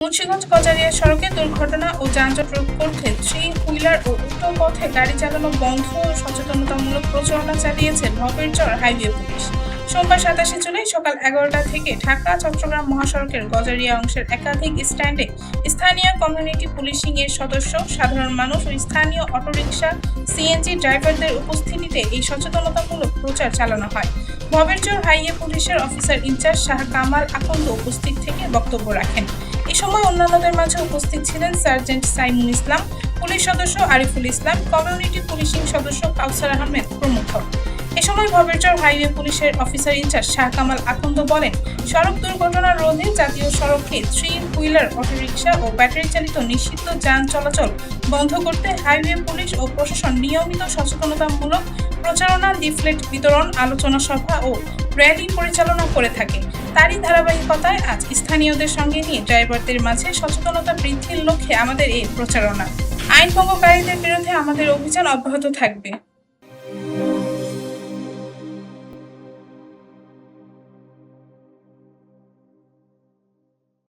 মুন্সিগঞ্জ গজারিয়া সড়কে দুর্ঘটনা ও যানজট রোধ করতে থ্রি হুইলার ও উল্টো পথে গাড়ি চালানো বন্ধ ও সচেতনতামূলক প্রচারণা চালিয়েছে ভবেরচর হাইওয়ে পুলিশ। সোমবার 27 জুলাই সকাল 11টা থেকে ঢাকা চট্টগ্রাম মহাসড়কের গজারিয়া অংশের একাধিক স্ট্যান্ডে স্থানীয় কমিউনিটি পুলিশিং এর সদস্য, সাধারণ মানুষ ও স্থানীয় অটোরিকশা, সিএনজি ড্রাইভারদের উপস্থিতিতে এই সচেতনতামূলক প্রচার চালানো হয়। ভবেরচর হাইওয়ে পুলিশের অফিসার ইনচার্জ শাহ কামাল আকন্দ উপস্থিত থেকে বক্তব্য রাখেন। এ সময় অন্যান্যদের মাঝে উপস্থিত ছিলেন সার্জেন্ট সাইমুল ইসলাম, পুলিশ সদস্য আরিফুল ইসলাম, কমিউনিটি পুলিশিং সদস্য কাউসার আহমেদ প্রমুখ। এ সময় ভবেরচর হাইওয়ে পুলিশের অফিসার ইনচার্জ শাহ কামাল আকন্দ বলেন, সড়ক দুর্ঘটনা রোধে জাতীয় সড়কে থ্রি হুইলার, অটোরিকশা ও ব্যাটারি চালিত নিষিদ্ধ যান চলাচল বন্ধ করতে হাইওয়ে পুলিশ ও প্রশাসন নিয়মিত সচেতনতামূলক প্রচারণা, লিফলেট বিতরণ, আলোচনা সভা ও র্যালি পরিচালনা করে থাকে। তারই ধারাবাহিকতায় আজ স্থানীয়দের সঙ্গে নিয়ে ড্রাইভারদের মাঝে সচেতনতা বৃদ্ধির লক্ষ্যে আমাদের এই প্রচারণা। আইন ভঙ্গকারীদের বিরুদ্ধে আমাদের অভিযান অব্যাহত থাকবে।